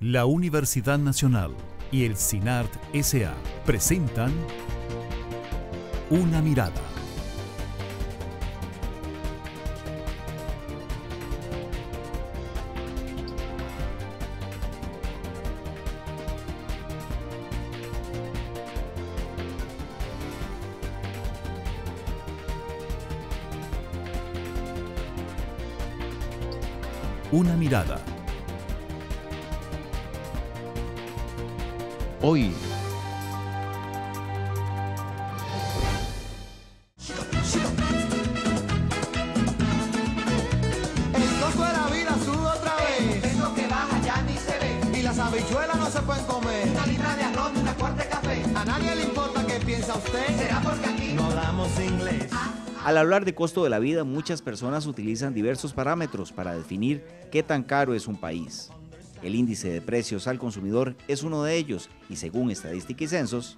La Universidad Nacional y el CINART S.A. presentan Una Mirada. Una Mirada. Hoy. El costo de la vida sube otra vez. Es lo que baja, ya ni se ve. Y las habichuelas no se pueden comer. Una libra de arroz, una cuarta de café. A nadie le importa qué piensa usted. ¿Será porque aquí No damos inglés. Al hablar de costo de la vida, muchas personas utilizan diversos parámetros para definir qué tan caro es un país. El índice de precios al consumidor es uno de ellos y según Estadística y Censos,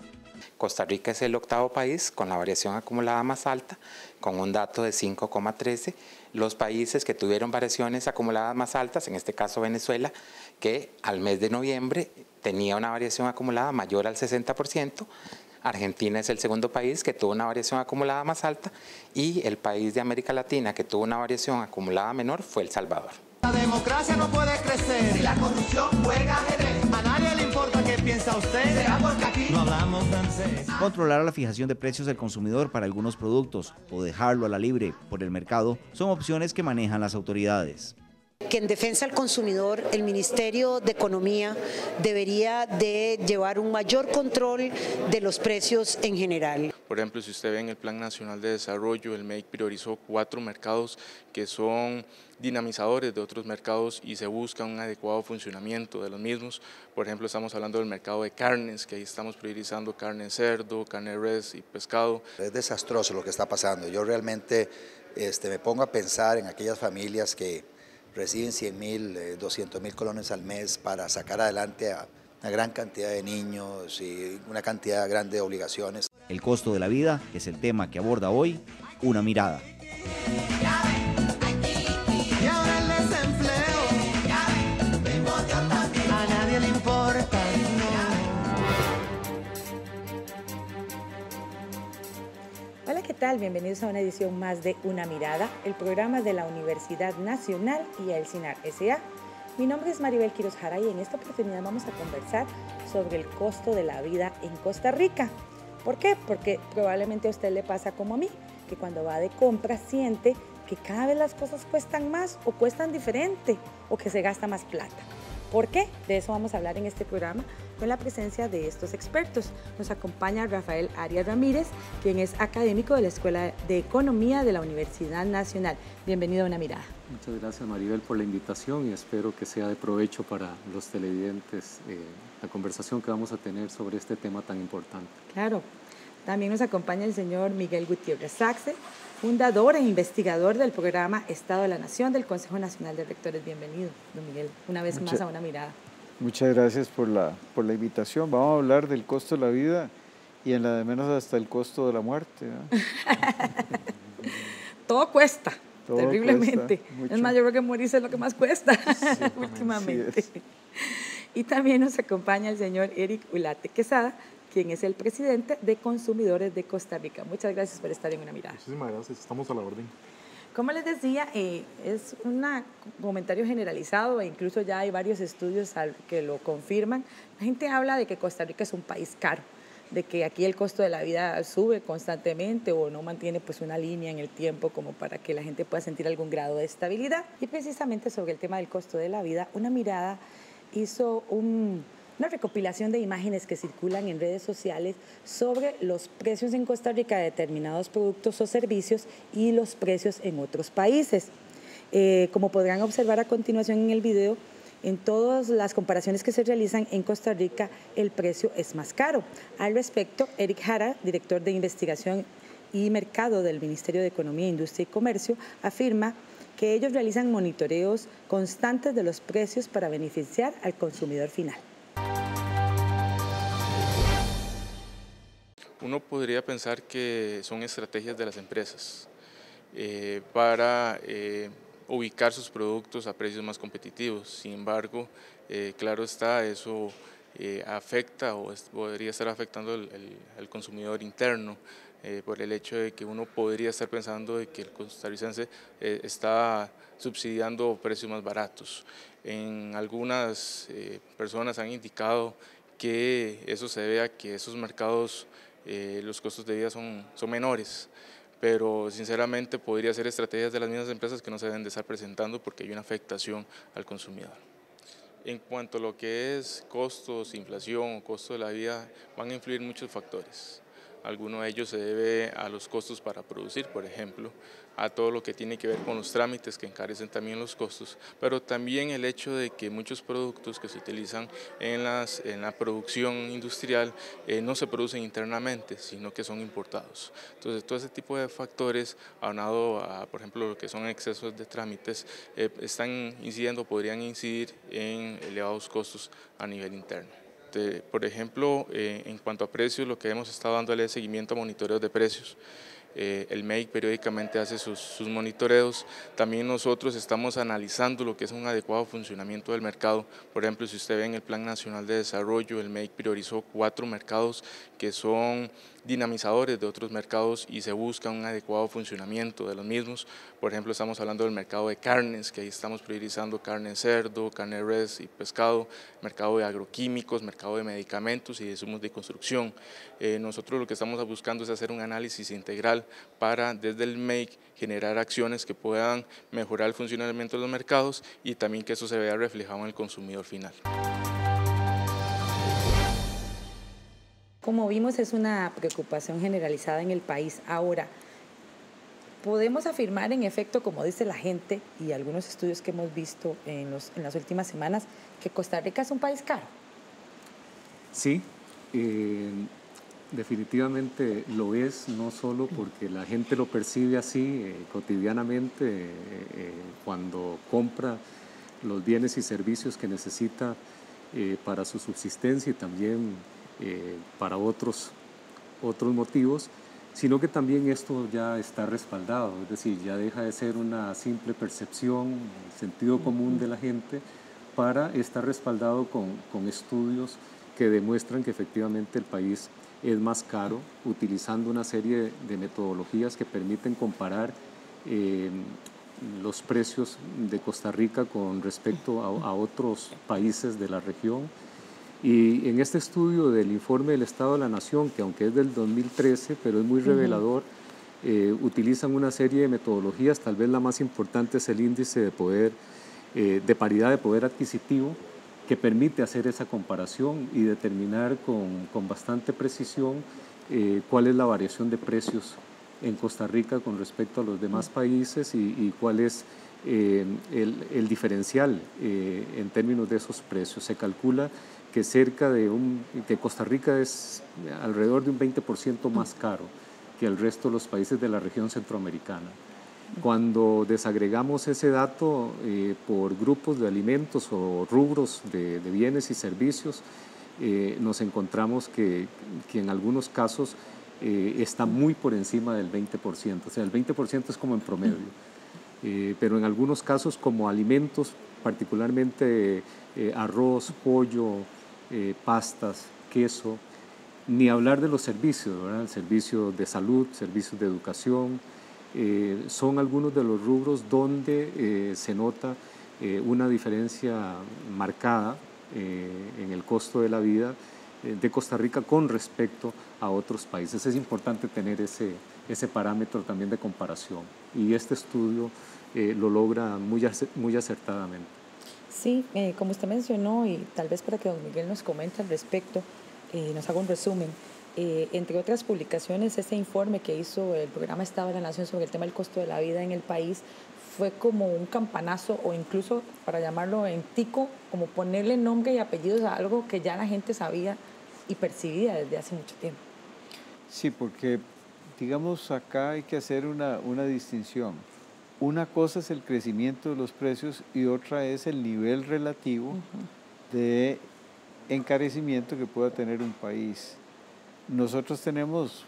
Costa Rica es el octavo país con la variación acumulada más alta, con un dato de 5,13. Los países que tuvieron variaciones acumuladas más altas, en este caso Venezuela, que al mes de noviembre tenía una variación acumulada mayor al 60%. Argentina es el segundo país que tuvo una variación acumulada más alta y el país de América Latina que tuvo una variación acumulada menor fue El Salvador. La democracia no puede crecer. si la corrupción juega ajedrez? A nadie le importa qué piensa usted. ¿Será porque aquí No hablamos francés. controlar la fijación de precios del consumidor para algunos productos o dejarlo a la libre por el mercado son opciones que manejan las autoridades. Que en defensa del consumidor el Ministerio de Economía debería de llevar un mayor control de los precios en general. Por ejemplo, si usted ve en el Plan Nacional de Desarrollo, el MEIC priorizó 4 mercados que son dinamizadores de otros mercados y se busca un adecuado funcionamiento de los mismos. Por ejemplo, estamos hablando del mercado de carnes, que ahí estamos priorizando carne de cerdo, carne de res y pescado. Es desastroso lo que está pasando. Yo realmente me pongo a pensar en aquellas familias que reciben 100.000, 200.000 colones al mes para sacar adelante a una gran cantidad de niños y una cantidad grande de obligaciones. El costo de la vida es el tema que aborda hoy Una Mirada. Y ahora el desempleo. A nadie le importa. Hola, ¿qué tal? Bienvenidos a una edición más de Una Mirada, el programa de la Universidad Nacional y el CINART S.A. Mi nombre es Maribel Quiroz Jara y en esta oportunidad vamos a conversar sobre el costo de la vida en Costa Rica. ¿Por qué? Porque probablemente a usted le pasa como a mí, que cuando va de compras siente que cada vez las cosas cuestan más o cuestan diferente o que se gasta más plata. ¿Por qué? De eso vamos a hablar en este programa con la presencia de estos expertos. Nos acompaña Rafael Arias Ramírez, quien es académico de la Escuela de Economía de la Universidad Nacional. Bienvenido a Una Mirada. Muchas gracias, Maribel, por la invitación y espero que sea de provecho para los televidentes la conversación que vamos a tener sobre este tema tan importante. Claro. También nos acompaña el señor Miguel Gutiérrez Saxe, fundador e investigador del programa Estado de la Nación del Consejo Nacional de Rectores. Bienvenido, don Miguel, una vez más a Una Mirada. Muchas gracias por la invitación. Vamos a hablar del costo de la vida y en la de menos hasta el costo de la muerte, ¿no? Todo cuesta, todo terriblemente. Cuesta, es más, yo creo que morirse es lo que más cuesta sí, últimamente. Y también nos acompaña el señor Eric Ulate Quesada, quien es el presidente de Consumidores de Costa Rica. Muchas gracias por estar en Una Mirada. Muchísimas gracias, estamos a la orden. Como les decía, es un comentario generalizado e incluso ya hay varios estudios que lo confirman. La gente habla de que Costa Rica es un país caro, de que aquí el costo de la vida sube constantemente o no mantiene pues una línea en el tiempo como para que la gente pueda sentir algún grado de estabilidad. Y precisamente sobre el tema del costo de la vida, Una Mirada hizo una recopilación de imágenes que circulan en redes sociales sobre los precios en Costa Rica de determinados productos o servicios y los precios en otros países. Como podrán observar a continuación en el video, en todas las comparaciones que se realizan en Costa Rica, el precio es más caro. Al respecto, Eric Jara, director de Investigación y Mercado del Ministerio de Economía, Industria y Comercio, afirma que ellos realizan monitoreos constantes de los precios para beneficiar al consumidor final. Uno podría pensar que son estrategias de las empresas para ubicar sus productos a precios más competitivos. Sin embargo, claro está, eso afecta o podría estar afectando el consumidor interno, por el hecho de que uno podría estar pensando de que el costarricense está subsidiando precios más baratos. En algunas personas han indicado que eso se debe a que esos mercados los costos de vida son menores, pero sinceramente podría ser estrategias de las mismas empresas que no se deben de estar presentando porque hay una afectación al consumidor. En cuanto a lo que es costos, inflación o costo de la vida, van a influir muchos factores. Alguno de ellos se debe a los costos para producir, por ejemplo, a todo lo que tiene que ver con los trámites que encarecen también los costos, pero también el hecho de que muchos productos que se utilizan en la producción industrial no se producen internamente, sino que son importados. Entonces, todo ese tipo de factores, aunado a, por ejemplo, lo que son excesos de trámites, están incidiendo, podrían incidir en elevados costos a nivel interno. Por ejemplo, en cuanto a precios, lo que hemos estado dándole seguimiento a monitoreos de precios. El MEIC periódicamente hace sus monitoreos. También nosotros estamos analizando lo que es un adecuado funcionamiento del mercado. Por ejemplo, si usted ve en el Plan Nacional de Desarrollo, el MEIC priorizó 4 mercados que son dinamizadores de otros mercados y se busca un adecuado funcionamiento de los mismos. Por ejemplo, estamos hablando del mercado de carnes, que ahí estamos priorizando carne de cerdo, carne de res y pescado, mercado de agroquímicos, mercado de medicamentos y de insumos de construcción. Nosotros lo que estamos buscando es hacer un análisis integral para desde el MEIC generar acciones que puedan mejorar el funcionamiento de los mercados y también que eso se vea reflejado en el consumidor final. Como vimos, es una preocupación generalizada en el país. Ahora, podemos afirmar en efecto, como dice la gente y algunos estudios que hemos visto en las últimas semanas, que Costa Rica es un país caro. Sí, definitivamente lo es, no solo porque la gente lo percibe así cotidianamente cuando compra los bienes y servicios que necesita para su subsistencia y también para otros motivos, sino que también esto ya está respaldado, es decir, ya deja de ser una simple percepción, sentido común de la gente, para estar respaldado con estudios que demuestran que efectivamente el país es más caro, utilizando una serie de metodologías que permiten comparar los precios de Costa Rica con respecto a otros países de la región. Y en este estudio del informe del Estado de la Nación, que aunque es del 2013, pero es muy revelador, utilizan una serie de metodologías, tal vez la más importante es el índice de paridad de poder adquisitivo, que permite hacer esa comparación y determinar con bastante precisión cuál es la variación de precios en Costa Rica con respecto a los demás países y cuál es el diferencial en términos de esos precios. Se calcula que que Costa Rica es alrededor de un 20% más caro que el resto de los países de la región centroamericana. Cuando desagregamos ese dato por grupos de alimentos o rubros de bienes y servicios, nos encontramos que en algunos casos está muy por encima del 20%, o sea, el 20% es como en promedio, pero en algunos casos como alimentos, particularmente arroz, pollo, pastas, queso, ni hablar de los servicios, ¿verdad? El servicio de salud, servicios de educación, son algunos de los rubros donde se nota una diferencia marcada en el costo de la vida de Costa Rica con respecto a otros países. Es importante tener ese parámetro también de comparación y este estudio lo logra muy acertadamente. Sí, como usted mencionó, y tal vez para que don Miguel nos comente al respecto, nos haga un resumen. Entre otras publicaciones, ese informe que hizo el programa Estado de la Nación sobre el tema del costo de la vida en el país fue como un campanazo, o incluso, para llamarlo en tico, como ponerle nombre y apellidos a algo que ya la gente sabía y percibía desde hace mucho tiempo. Sí, porque digamos acá hay que hacer una distinción. Una cosa es el crecimiento de los precios y otra es el nivel relativo de encarecimiento que pueda tener un país. Nosotros tenemos,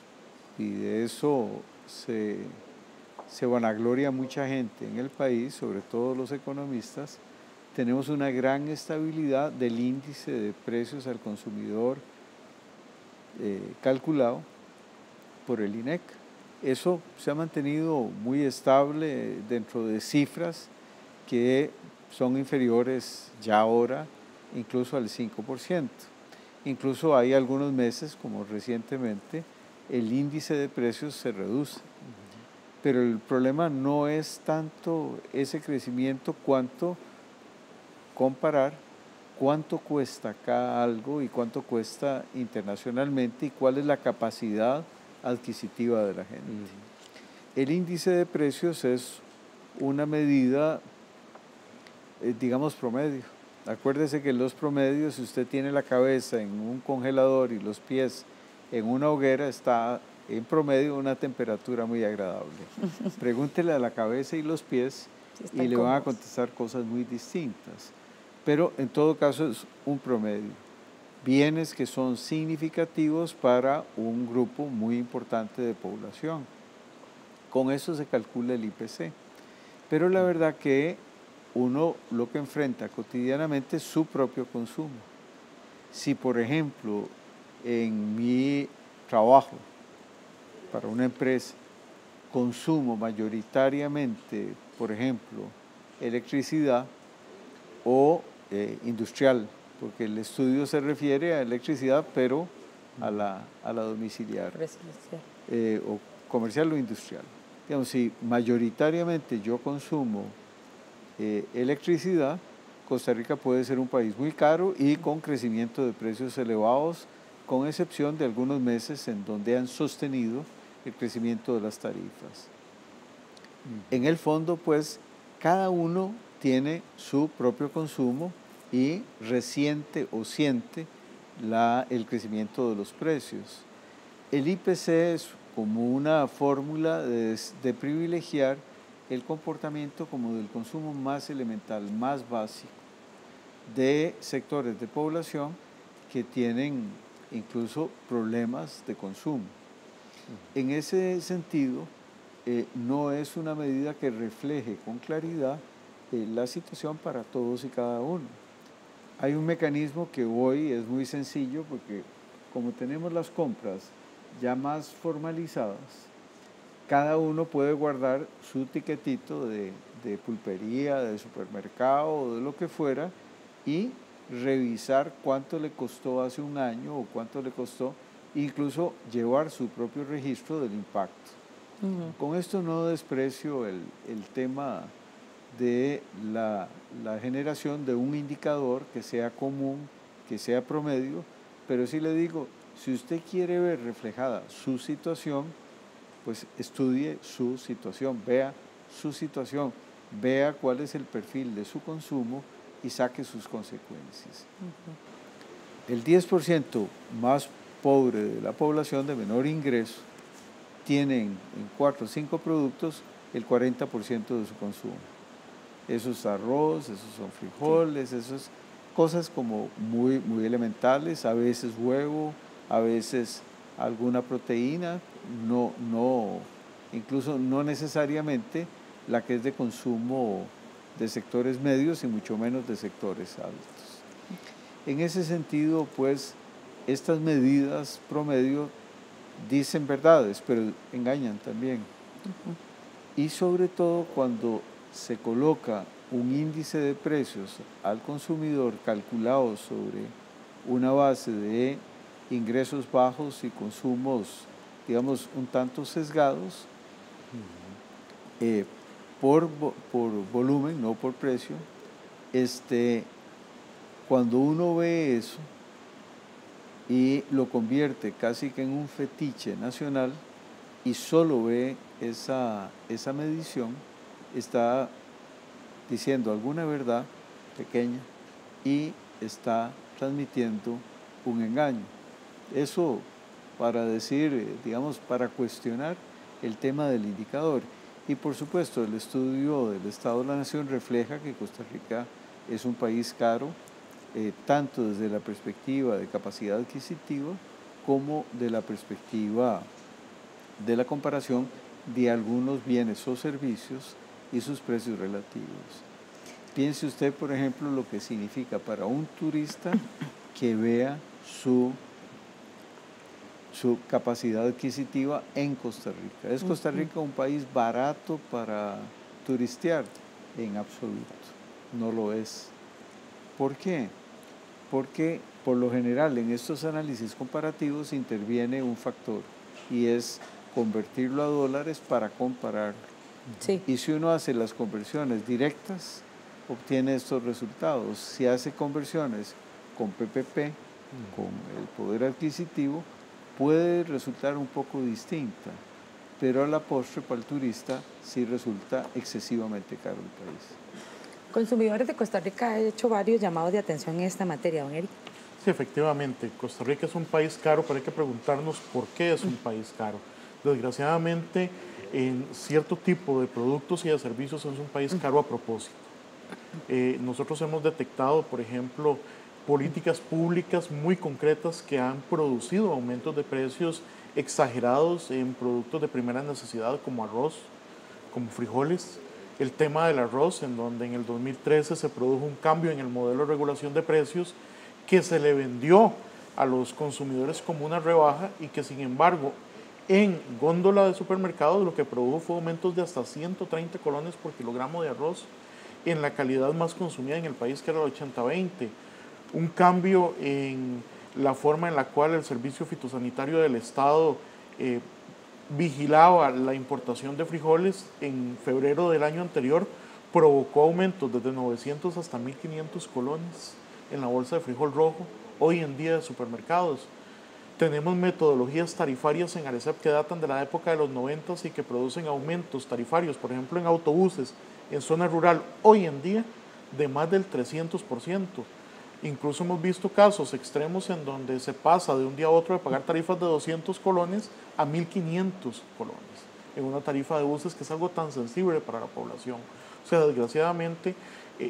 y de eso se vanagloria mucha gente en el país, sobre todo los economistas, tenemos una gran estabilidad del índice de precios al consumidor calculado por el INEC. Eso se ha mantenido muy estable dentro de cifras que son inferiores ya ahora incluso al 5%. Incluso hay algunos meses, como recientemente, el índice de precios se reduce. Pero el problema no es tanto ese crecimiento cuanto comparar cuánto cuesta acá algo y cuánto cuesta internacionalmente y cuál es la capacidad adquisitiva de la gente. El índice de precios es una medida, digamos, promedio. Acuérdese que los promedios, si usted tiene la cabeza en un congelador y los pies en una hoguera, está en promedio a una temperatura muy agradable. Pregúntele a la cabeza y los pies y le van a contestar cosas muy distintas. Pero en todo caso es un promedio. Bienes que son significativos para un grupo muy importante de población. Con eso se calcula el IPC. Pero la verdad que uno lo que enfrenta cotidianamente es su propio consumo. Si, por ejemplo, en mi trabajo para una empresa consumo mayoritariamente, por ejemplo, electricidad o industrial, porque el estudio se refiere a electricidad, pero a la domiciliar, o comercial o industrial. Digamos, si mayoritariamente yo consumo electricidad, Costa Rica puede ser un país muy caro y con crecimiento de precios elevados, con excepción de algunos meses en donde han sostenido el crecimiento de las tarifas. En el fondo, pues, cada uno tiene su propio consumo y resiente o siente el crecimiento de los precios. El IPC es como una fórmula de privilegiar el comportamiento como del consumo más elemental, más básico, de sectores de población que tienen incluso problemas de consumo. En ese sentido, no es una medida que refleje con claridad la situación para todos y cada uno. Hay un mecanismo que hoy es muy sencillo porque como tenemos las compras ya más formalizadas, cada uno puede guardar su tiquetito de pulpería, de supermercado o de lo que fuera y revisar cuánto le costó hace un año o cuánto le costó, incluso llevar su propio registro del impacto. Con esto no desprecio el tema de la generación de un indicador que sea común, que sea promedio, pero sí le digo, si usted quiere ver reflejada su situación, pues estudie su situación, vea su situación, vea cuál es el perfil de su consumo y saque sus consecuencias. El 10% más pobre de la población de menor ingreso tienen en 4 o 5 productos el 40% de su consumo. Eso es arroz, esos son frijoles, esas cosas como muy, muy elementales, a veces huevo, a veces alguna proteína, incluso no necesariamente la que es de consumo de sectores medios y mucho menos de sectores altos. En ese sentido, pues, estas medidas promedio dicen verdades, pero engañan también. Y sobre todo cuando se coloca un índice de precios al consumidor calculado sobre una base de ingresos bajos y consumos, digamos, un tanto sesgados, por volumen, no por precio. Cuando uno ve eso y lo convierte casi que en un fetiche nacional y solo ve esa medición, está diciendo alguna verdad pequeña y está transmitiendo un engaño. Eso para decir, digamos, para cuestionar el tema del indicador. Y por supuesto, el estudio del Estado de la Nación refleja que Costa Rica es un país caro, tanto desde la perspectiva de capacidad adquisitiva como de la perspectiva de la comparación de algunos bienes o servicios y sus precios relativos. piense usted, por ejemplo, lo que significa para un turista que vea su capacidad adquisitiva en Costa Rica. ¿Es Costa Rica un país barato para turistear? En absoluto, no lo es. ¿Por qué? Porque por lo general en estos análisis comparativos interviene un factor y es convertirlo a dólares para compararlo. Sí. Y si uno hace las conversiones directas, obtiene estos resultados. Si hace conversiones con PPP, con el poder adquisitivo, puede resultar un poco distinta, pero a la postre para el turista sí resulta excesivamente caro el país. Consumidores de Costa Rica han hecho varios llamados de atención en esta materia, don Eric. Sí, efectivamente, Costa Rica es un país caro, pero hay que preguntarnos por qué es un país caro. Desgraciadamente, en cierto tipo de productos y de servicios es un país caro a propósito. Nosotros hemos detectado, por ejemplo, políticas públicas muy concretas que han producido aumentos de precios exagerados en productos de primera necesidad como arroz, como frijoles. El tema del arroz, en donde en el 2013 se produjo un cambio en el modelo de regulación de precios que se le vendió a los consumidores como una rebaja y que sin embargo en góndola de supermercados lo que produjo fue aumentos de hasta 130 colones por kilogramo de arroz en la calidad más consumida en el país, que era el 80-20. Un cambio en la forma en la cual el Servicio Fitosanitario del Estado vigilaba la importación de frijoles en febrero del año anterior, provocó aumentos desde 900 hasta 1.500 colones en la bolsa de frijol rojo, hoy en día de supermercados. Tenemos metodologías tarifarias en Arecep que datan de la época de los 90 y que producen aumentos tarifarios, por ejemplo en autobuses, en zona rural, hoy en día de más del 300%. Incluso hemos visto casos extremos en donde se pasa de un día a otro de pagar tarifas de 200 colones a 1.500 colones en una tarifa de buses que es algo tan sensible para la población. O sea, desgraciadamente,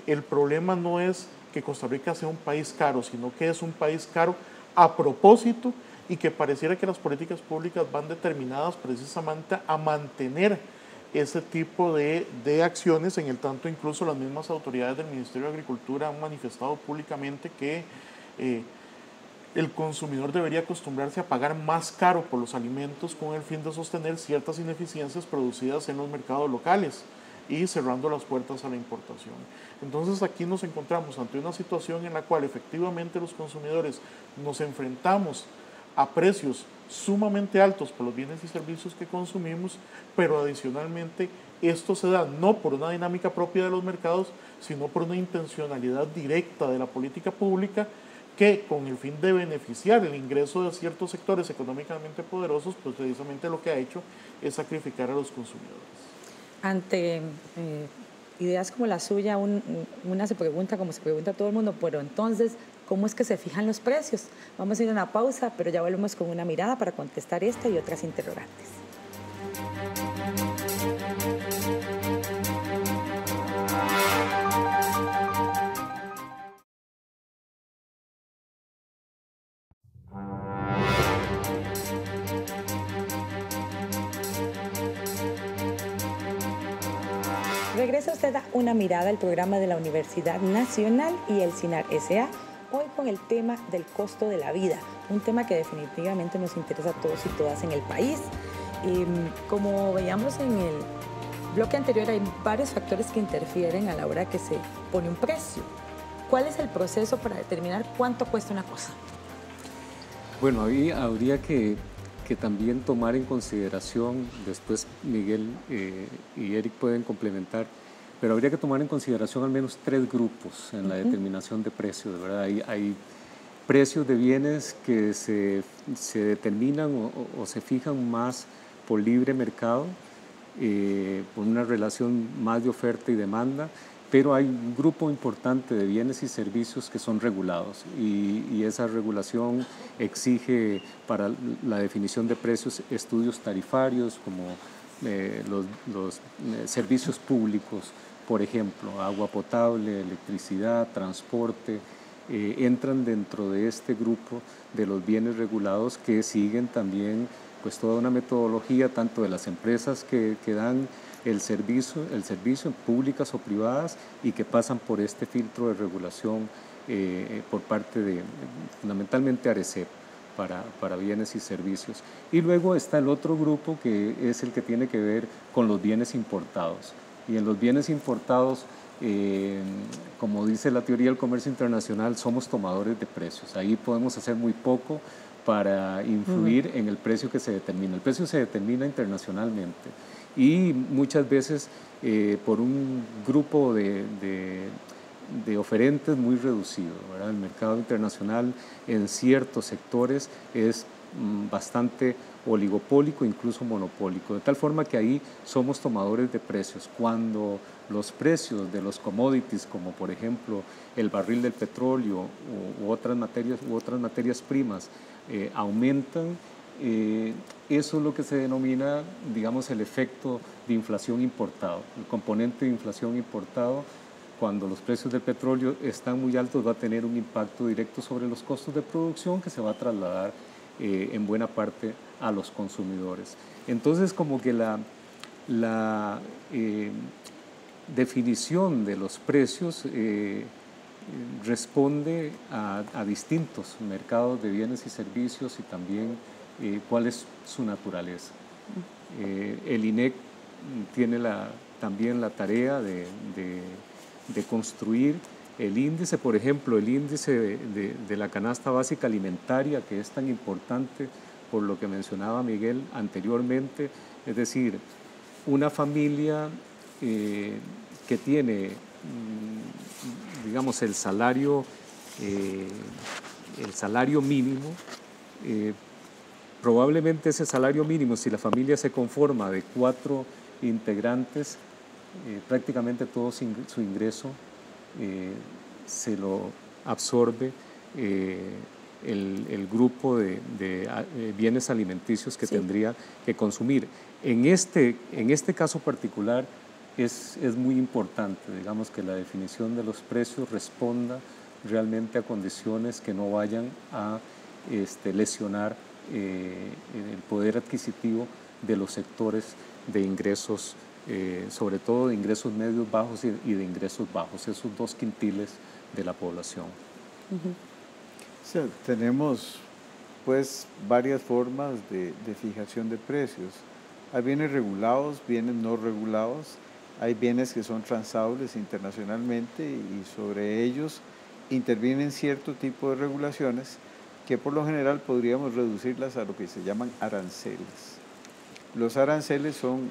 el problema no es que Costa Rica sea un país caro, sino que es un país caro a propósito y que pareciera que las políticas públicas van determinadas precisamente a mantener ese tipo de acciones, en el tanto incluso las mismas autoridades del Ministerio de Agricultura han manifestado públicamente que el consumidor debería acostumbrarse a pagar más caro por los alimentos con el fin de sostener ciertas ineficiencias producidas en los mercados locales y cerrando las puertas a la importación. Entonces aquí nos encontramos ante una situación en la cual efectivamente los consumidores nos enfrentamos a precios sumamente altos por los bienes y servicios que consumimos, pero adicionalmente esto se da no por una dinámica propia de los mercados, sino por una intencionalidad directa de la política pública que con el fin de beneficiar el ingreso de ciertos sectores económicamente poderosos, pues precisamente lo que ha hecho es sacrificar a los consumidores. Ante ideas como la suya, una se pregunta, como se pregunta todo el mundo, pero entonces, ¿cómo es que se fijan los precios? Vamos a ir a una pausa, pero ya volvemos con una mirada para contestar esta y otras interrogantes. Regresa usted a Una Mirada, el programa de la Universidad Nacional y el CINAR S.A., hoy con el tema del costo de la vida, un tema que definitivamente nos interesa a todos y todas en el país. Como veíamos en el bloque anterior, hay varios factores que interfieren a la hora que se pone un precio. ¿Cuál es el proceso para determinar cuánto cuesta una cosa? Bueno, ahí habría que también tomar en consideración, después Miguel y Eric pueden complementar, pero habría que tomar en consideración al menos 3 grupos en la determinación de precios, ¿verdad? Hay precios de bienes que se determinan o se fijan más por libre mercado, por una relación más de oferta y demanda, pero hay un grupo importante de bienes y servicios que son regulados y esa regulación exige para la definición de precios estudios tarifarios como los servicios públicos, por ejemplo, agua potable, electricidad, transporte, entran dentro de este grupo de los bienes regulados que siguen también pues toda una metodología tanto de las empresas que dan el servicio públicas o privadas y que pasan por este filtro de regulación por parte de fundamentalmente ARECEP para bienes y servicios. Y luego está el otro grupo que es el que tiene que ver con los bienes importados. Y en los bienes importados, como dice la teoría del comercio internacional, somos tomadores de precios. Ahí podemos hacer muy poco para influir en el precio que se determina. El precio se determina internacionalmente y muchas veces por un grupo de oferentes muy reducido, ¿verdad? El mercado internacional en ciertos sectores es bastante oligopólico, incluso monopólico, de tal forma que ahí somos tomadores de precios. Cuando los precios de los commodities, como por ejemplo el barril del petróleo u otras materias primas, aumentan, eso es lo que se denomina, digamos, el efecto de inflación importado. El componente de inflación importado, cuando los precios del petróleo están muy altos, va a tener un impacto directo sobre los costos de producción que se va a trasladar en buena parte a los consumidores. Entonces, como que la definición de los precios responde a distintos mercados de bienes y servicios y también cuál es su naturaleza. El INEC tiene también la tarea de construir el índice, por ejemplo, el índice de la canasta básica alimentaria, que es tan importante por lo que mencionaba Miguel anteriormente, es decir, una familia que tiene, digamos, el salario mínimo, probablemente ese salario mínimo, si la familia se conforma de 4 integrantes, prácticamente todo su ingreso se lo absorbe el grupo de bienes alimenticios que tendría que consumir. En este caso particular es muy importante, digamos, que la definición de los precios responda realmente a condiciones que no vayan a lesionar el poder adquisitivo de los sectores de ingresos, sobre todo de ingresos medios bajos y de ingresos bajos, esos 2 quintiles de la población. O sea, tenemos pues varias formas de fijación de precios. Hay bienes regulados, bienes no regulados, hay bienes que son transables internacionalmente y sobre ellos intervienen cierto tipo de regulaciones que por lo general podríamos reducirlas a lo que se llaman aranceles. Los aranceles son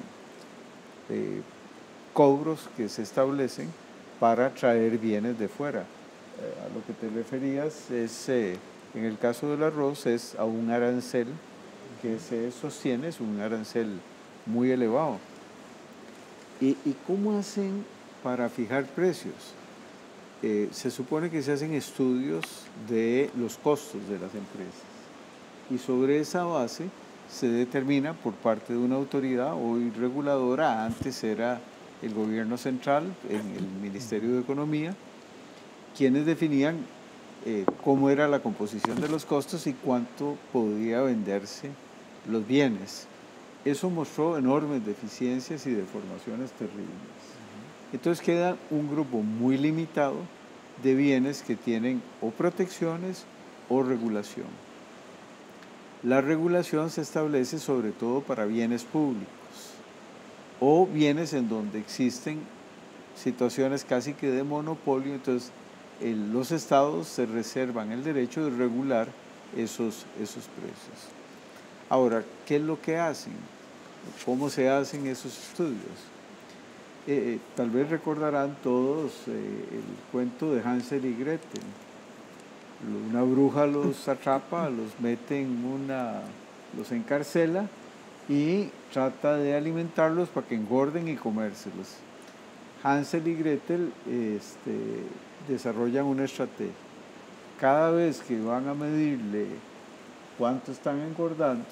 cobros que se establecen para traer bienes de fuera. A lo que te referías es, en el caso del arroz, es a un arancel que se sostiene, es un arancel muy elevado. ¿Y cómo hacen para fijar precios? Se supone que se hacen estudios de los costos de las empresas y sobre esa base se determina por parte de una autoridad hoy reguladora, antes era el gobierno central, en el Ministerio de Economía, quienes definían cómo era la composición de los costos y cuánto podía venderse los bienes. Eso mostró enormes deficiencias y deformaciones terribles. Entonces queda un grupo muy limitado de bienes que tienen o protecciones o regulación. La regulación se establece sobre todo para bienes públicos o bienes en donde existen situaciones casi que de monopolio, entonces los estados se reservan el derecho de regular esos precios. Ahora, ¿qué es lo que hacen? ¿Cómo se hacen esos estudios? Tal vez recordarán todos el cuento de Hansel y Gretel. Una bruja los atrapa, los mete los encarcela y trata de alimentarlos para que engorden y comérselos. Hansel y Gretel desarrollan una estrategia. Cada vez que van a medirle cuánto están engordando,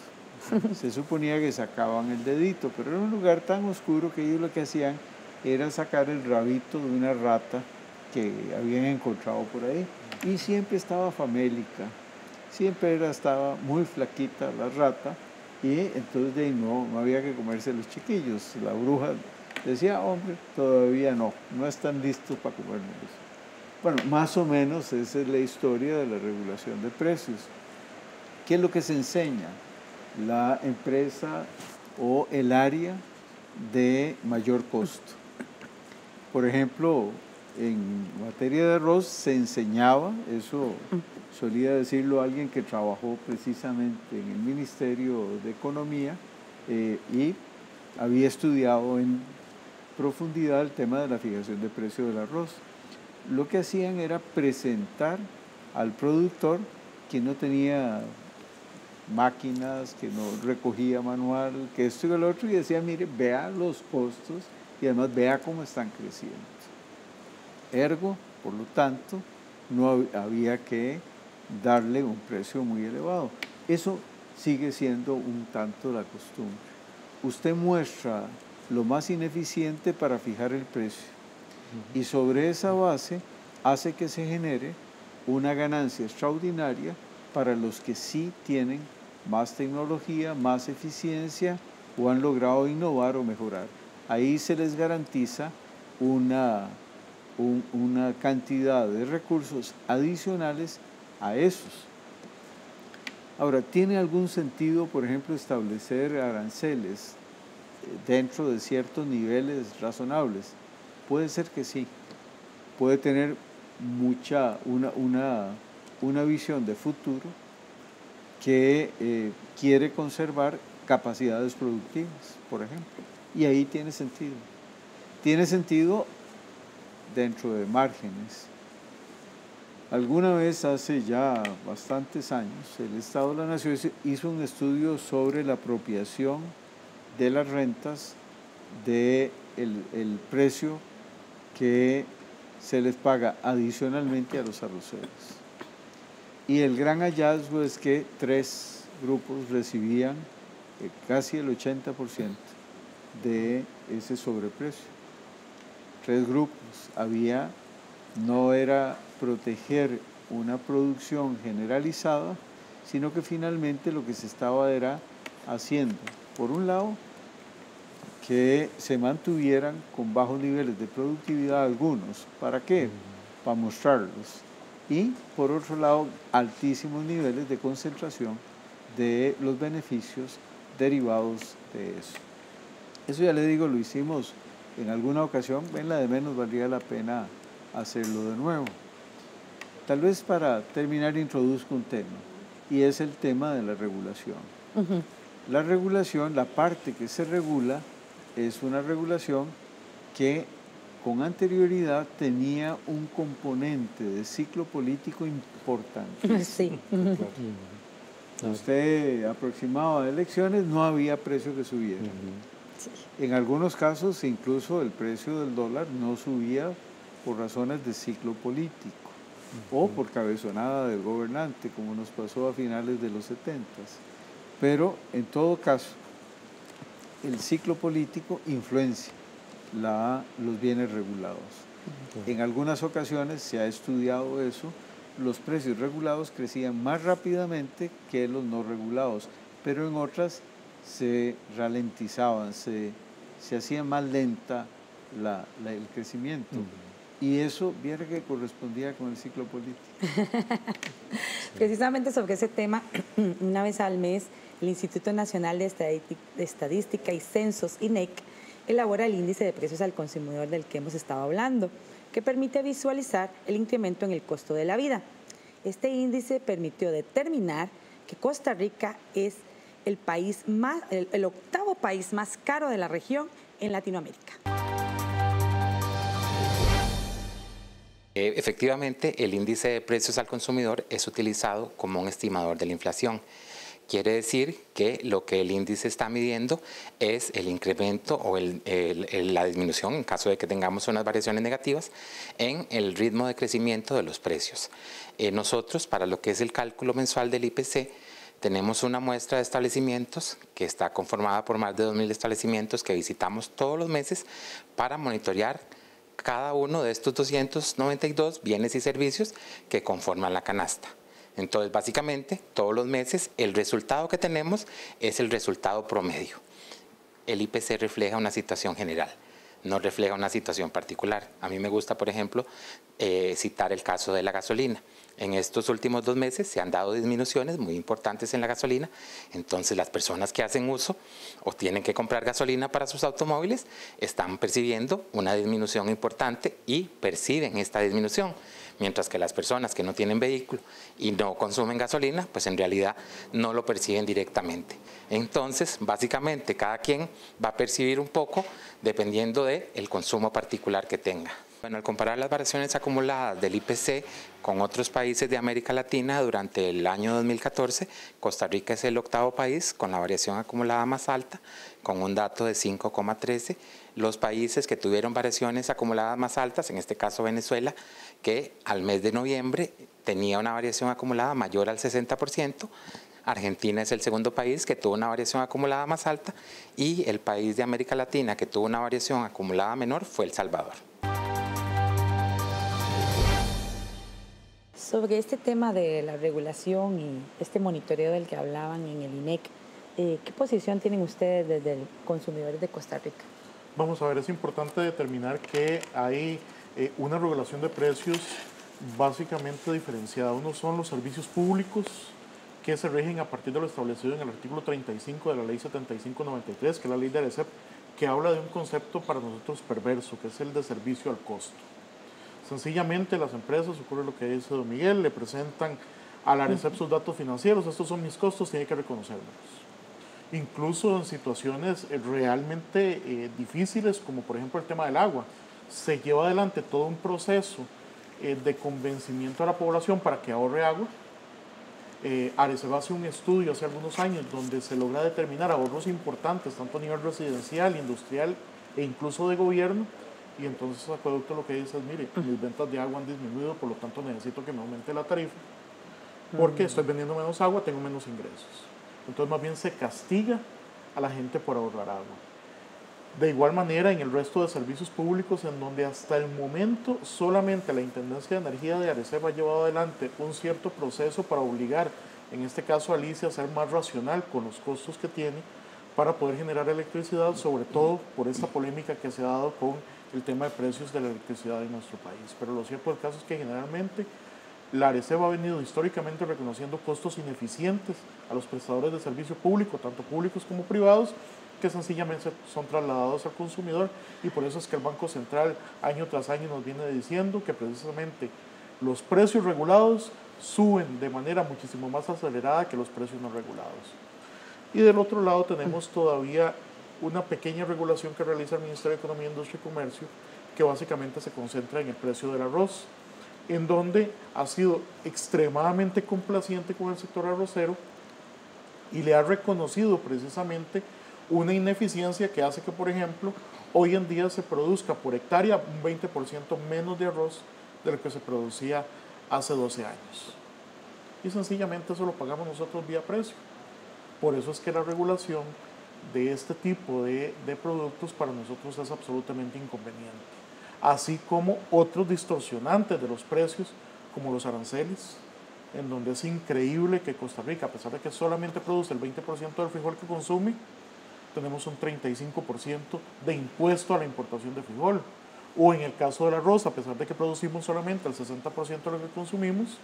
se suponía que sacaban el dedito, pero era un lugar tan oscuro que ellos lo que hacían era sacar el rabito de una rata que habían encontrado por ahí y siempre estaba famélica, siempre estaba muy flaquita la rata y entonces no había que comerse los chiquillos. La bruja decía, hombre, todavía no están listos para comernos eso. Bueno, más o menos esa es la historia de la regulación de precios. ¿Qué es lo que se enseña? La empresa o el área de mayor costo. Por ejemplo, en materia de arroz se enseñaba, eso solía decirlo alguien que trabajó precisamente en el Ministerio de Economía y había estudiado en profundidad el tema de la fijación de precio del arroz. Lo que hacían era presentar al productor que no tenía máquinas, que no recogía manual, que esto y el otro, y decía, mire, vea los costos y además vea cómo están creciendo. Ergo, por lo tanto, no había que darle un precio muy elevado. Eso sigue siendo un tanto la costumbre. Usted muestra lo más ineficiente para fijar el precio y sobre esa base hace que se genere una ganancia extraordinaria para los que sí tienen más tecnología, más eficiencia o han logrado innovar o mejorar. Ahí se les garantiza una cantidad de recursos adicionales a esos. Ahora, ¿tiene algún sentido, por ejemplo, establecer aranceles dentro de ciertos niveles razonables? Puede ser que sí. Puede tener una visión de futuro que quiere conservar capacidades productivas, por ejemplo. Y ahí tiene sentido. Tiene sentido dentro de márgenes. Alguna vez, hace ya bastantes años, el Estado de la Nación hizo un estudio sobre la apropiación de las rentas del precio que se les paga adicionalmente a los arroceros. Y el gran hallazgo es que 3 grupos recibían casi el 80% de ese sobreprecio. 3 grupos. No era proteger una producción generalizada, sino que finalmente lo que se estaba era haciendo, por un lado, que se mantuvieran con bajos niveles de productividad algunos. ¿Para qué? Para mostrarlos. Y, por otro lado, altísimos niveles de concentración de los beneficios derivados de eso. Eso ya le digo, lo hicimos en alguna ocasión, en la de menos valdría la pena hacerlo de nuevo. Tal vez para terminar introduzco un tema, y es el tema de la regulación. La regulación, la parte que se regula, es una regulación que con anterioridad tenía un componente de ciclo político importante. Sí. Usted aproximaba elecciones, no había precio que subiera. En algunos casos, incluso el precio del dólar no subía por razones de ciclo político o por cabezonada del gobernante, como nos pasó a finales de los 70s. Pero, en todo caso, el ciclo político influencia los bienes regulados. En algunas ocasiones se ha estudiado eso, los precios regulados crecían más rápidamente que los no regulados, pero en otras se ralentizaban, se hacía más lenta el crecimiento. Y eso, viera que correspondía con el ciclo político. Precisamente sobre ese tema, una vez al mes, el Instituto Nacional de Estadística y Censos, INEC, elabora el índice de precios al consumidor del que hemos estado hablando, que permite visualizar el incremento en el costo de la vida. Este índice permitió determinar que Costa Rica es el 8º país más caro de la región en Latinoamérica. Efectivamente, el índice de precios al consumidor es utilizado como un estimador de la inflación. Quiere decir que lo que el índice está midiendo es el incremento o la disminución, en caso de que tengamos unas variaciones negativas, en el ritmo de crecimiento de los precios. Nosotros, para lo que es el cálculo mensual del IPC, tenemos una muestra de establecimientos que está conformada por más de 2.000 establecimientos que visitamos todos los meses para monitorear cada uno de estos 292 bienes y servicios que conforman la canasta. Entonces, básicamente, todos los meses el resultado que tenemos es el resultado promedio. El IPC refleja una situación general. no refleja una situación particular. A mí me gusta, por ejemplo, citar el caso de la gasolina. En estos últimos 2 meses se han dado disminuciones muy importantes en la gasolina, entonces las personas que hacen uso o tienen que comprar gasolina para sus automóviles están percibiendo una disminución importante y perciben esta disminución, mientras que las personas que no tienen vehículo y no consumen gasolina, pues en realidad no lo perciben directamente. Entonces, básicamente, cada quien va a percibir un poco dependiendo del consumo particular que tenga. Bueno, al comparar las variaciones acumuladas del IPC con otros países de América Latina durante el año 2014, Costa Rica es el 8º país con la variación acumulada más alta, con un dato de 5,13. Los países que tuvieron variaciones acumuladas más altas, en este caso Venezuela, que al mes de noviembre tenía una variación acumulada mayor al 60%, Argentina es el 2º país que tuvo una variación acumulada más alta y el país de América Latina que tuvo una variación acumulada menor fue El Salvador. Sobre este tema de la regulación y este monitoreo del que hablaban en el INEC, ¿qué posición tienen ustedes desde el Consumidores de Costa Rica? Vamos a ver, es importante determinar que hay una regulación de precios básicamente diferenciada. Uno son los servicios públicos que se rigen a partir de lo establecido en el artículo 35 de la ley 7593, que es la ley de ARECEP, que habla de un concepto para nosotros perverso, que es el de servicio al costo. Sencillamente las empresas, ocurre lo que dice don Miguel, le presentan a la ARECEP sus datos financieros, estos son mis costos, tiene que reconocerlos. Incluso en situaciones realmente difíciles, como por ejemplo el tema del agua, se lleva adelante todo un proceso de convencimiento a la población para que ahorre agua. ARECEP hace un estudio hace algunos años donde se logra determinar ahorros importantes, tanto a nivel residencial, industrial e incluso de gobierno, y entonces Acueducto lo que dice es, mire, mis ventas de agua han disminuido, por lo tanto necesito que me aumente la tarifa, porque estoy vendiendo menos agua, tengo menos ingresos. Entonces más bien se castiga a la gente por ahorrar agua. De igual manera en el resto de servicios públicos, en donde hasta el momento solamente la Intendencia de Energía de ARECEP ha llevado adelante un cierto proceso para obligar, en este caso a Alicia, a ser más racional con los costos que tiene para poder generar electricidad, sobre todo por esta polémica que se ha dado con el tema de precios de la electricidad en nuestro país. Pero lo cierto del caso es que generalmente la ARECEP ha venido históricamente reconociendo costos ineficientes a los prestadores de servicio público, tanto públicos como privados, que sencillamente son trasladados al consumidor, y por eso es que el Banco Central año tras año nos viene diciendo que precisamente los precios regulados suben de manera muchísimo más acelerada que los precios no regulados. Y del otro lado tenemos todavía una pequeña regulación que realiza el Ministerio de Economía, Industria y Comercio, que básicamente se concentra en el precio del arroz, en donde ha sido extremadamente complaciente con el sector arrocero y le ha reconocido precisamente una ineficiencia que hace que, por ejemplo, hoy en día se produzca por hectárea un 20% menos de arroz de lo que se producía hace 12 años. Y sencillamente eso lo pagamos nosotros vía precio. Por eso es que la regulación de este tipo de productos para nosotros es absolutamente inconveniente. Así como otros distorsionantes de los precios, como los aranceles, en donde es increíble que Costa Rica, a pesar de que solamente produce el 20% del frijol que consume, tenemos un 35% de impuesto a la importación de frijol. O en el caso del arroz, a pesar de que producimos solamente el 60% de lo que consumimos,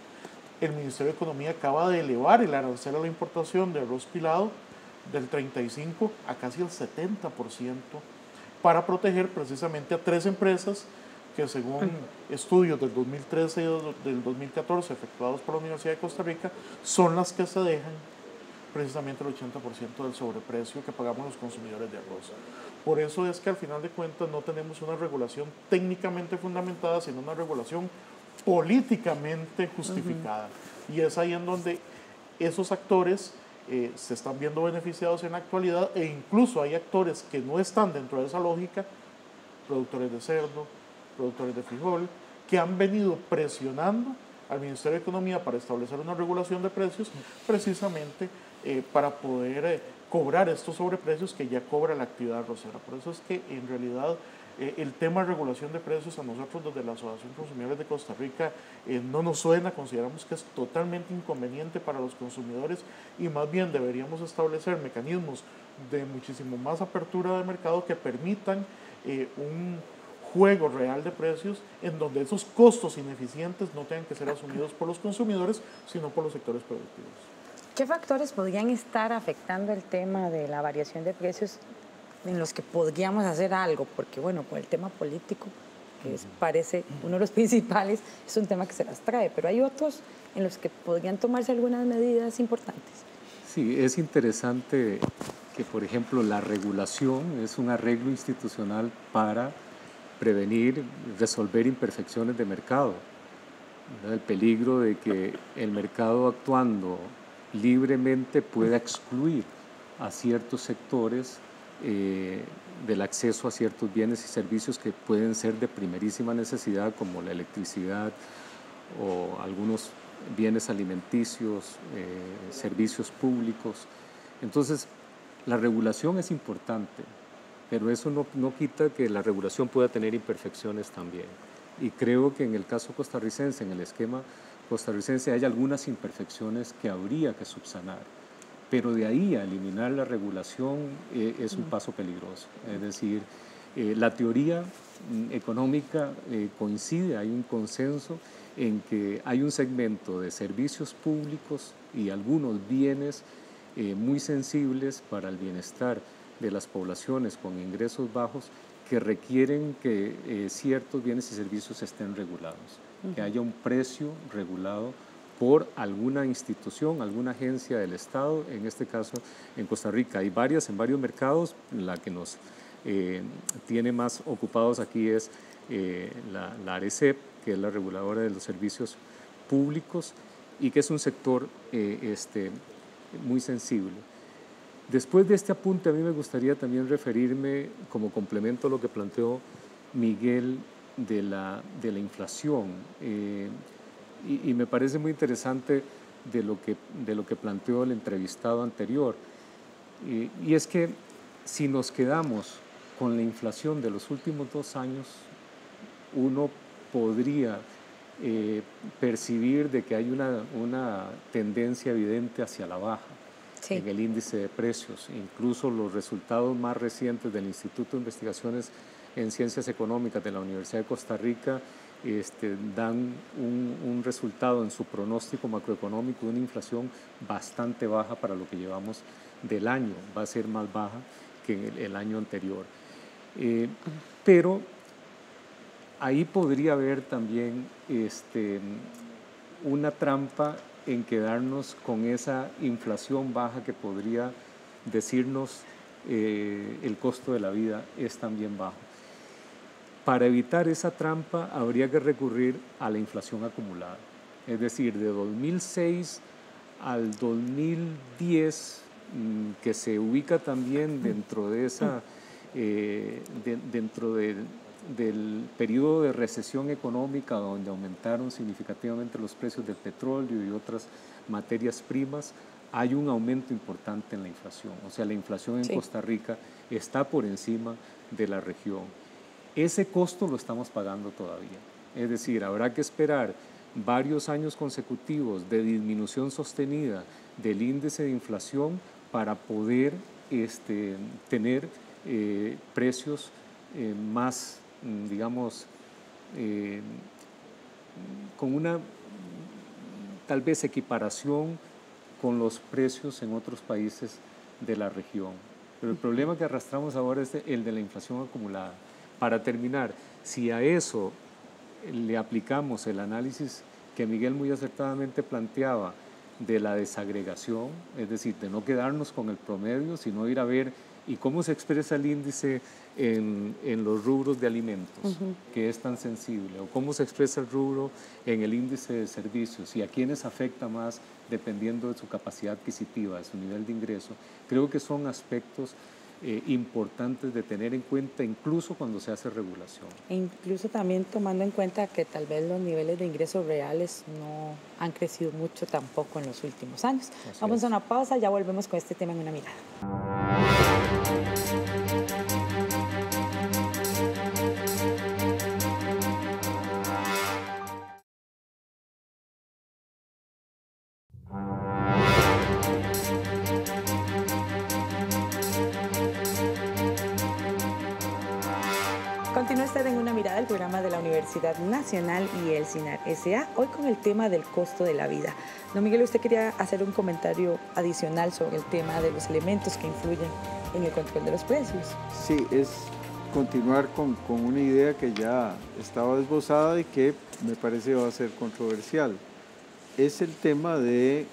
el Ministerio de Economía acaba de elevar el arancel a la importación de arroz pilado del 35% a casi el 70%, para proteger precisamente a 3 empresas que, según estudios del 2013 y del 2014 efectuados por la Universidad de Costa Rica, son las que se dejan precisamente el 80% del sobreprecio que pagamos los consumidores de arroz. Por eso es que al final de cuentas no tenemos una regulación técnicamente fundamentada, sino una regulación políticamente justificada. Y es ahí en donde esos actores se están viendo beneficiados en la actualidad, e incluso hay actores que no están dentro de esa lógica, productores de cerdo, productores de frijol, que han venido presionando al Ministerio de Economía para establecer una regulación de precios precisamente para poder cobrar estos sobreprecios que ya cobra la actividad arrocera. Por eso es que en realidad el tema de regulación de precios a nosotros desde la Asociación de Consumidores de Costa Rica no nos suena, consideramos que es totalmente inconveniente para los consumidores, y más bien deberíamos establecer mecanismos de muchísimo más apertura de mercado que permitan un juego real de precios en donde esos costos ineficientes no tengan que ser asumidos por los consumidores, sino por los sectores productivos. ¿Qué factores podrían estar afectando el tema de la variación de precios en los que podríamos hacer algo? Porque, bueno, con el tema político, que parece uno de los principales, es un tema que se las trae, pero hay otros en los que podrían tomarse algunas medidas importantes. Sí, es interesante que, por ejemplo, la regulación es un arreglo institucional para prevenir, resolver imperfecciones de mercado. El peligro de que el mercado actuando libremente pueda excluir a ciertos sectores del acceso a ciertos bienes y servicios que pueden ser de primerísima necesidad, como la electricidad o algunos bienes alimenticios, servicios públicos. Entonces, la regulación es importante, pero eso no quita que la regulación pueda tener imperfecciones también. Y creo que en el caso costarricense, en el esquema costarricense, hay algunas imperfecciones que habría que subsanar. Pero de ahí a eliminar la regulación es un paso peligroso. Es decir, la teoría económica coincide, hay un consenso en que hay un segmento de servicios públicos y algunos bienes muy sensibles para el bienestar de las poblaciones con ingresos bajos que requieren que ciertos bienes y servicios estén regulados, que haya un precio regulado por alguna institución, alguna agencia del Estado. En este caso, en Costa Rica hay varias, en varios mercados. La que nos tiene más ocupados aquí es la ARECEP, que es la reguladora de los servicios públicos y que es un sector muy sensible. Después de este apunte, a mí me gustaría también referirme, como complemento a lo que planteó Miguel, de la inflación. Y me parece muy interesante de lo que planteó el entrevistado anterior. Y es que si nos quedamos con la inflación de los últimos 2 años, uno podría percibir de que hay una tendencia evidente hacia la baja en el índice de precios. Incluso los resultados más recientes del Instituto de Investigaciones en Ciencias Económicas de la Universidad de Costa Rica dan un resultado en su pronóstico macroeconómico de una inflación bastante baja para lo que llevamos del año. Va a ser más baja que el año anterior. Pero ahí podría haber también una trampa en quedarnos con esa inflación baja que podría decirnos el costo de la vida es también bajo. Para evitar esa trampa habría que recurrir a la inflación acumulada, es decir, de 2006 al 2010, que se ubica también dentro de esa, dentro del periodo de recesión económica donde aumentaron significativamente los precios del petróleo y otras materias primas, hay un aumento importante en la inflación. O sea, la inflación en Costa Rica está por encima de la región. Ese costo lo estamos pagando todavía. Es decir, habrá que esperar varios años consecutivos de disminución sostenida del índice de inflación para poder tener precios más, digamos, con una tal vez equiparación con los precios en otros países de la región. Pero el problema que arrastramos ahora es el de la inflación acumulada. Para terminar, si a eso le aplicamos el análisis que Miguel muy acertadamente planteaba de la desagregación, es decir, de no quedarnos con el promedio, sino ir a ver y cómo se expresa el índice en los rubros de alimentos, que es tan sensible, o cómo se expresa el rubro en el índice de servicios y a quiénes afecta más dependiendo de su capacidad adquisitiva, de su nivel de ingreso. Creo que son aspectos importantes de tener en cuenta incluso cuando se hace regulación. E incluso también tomando en cuenta que tal vez los niveles de ingresos reales no han crecido mucho tampoco en los últimos años. Vamos a una pausa, ya volvemos con este tema en una mirada. programa de la Universidad Nacional y el CINAR S.A., hoy con el tema del costo de la vida. Don Miguel, usted quería hacer un comentario adicional sobre el tema de los elementos que influyen en el control de los precios. Sí, es continuar con una idea que ya estaba esbozada y que me parece va a ser controversial. Es el tema de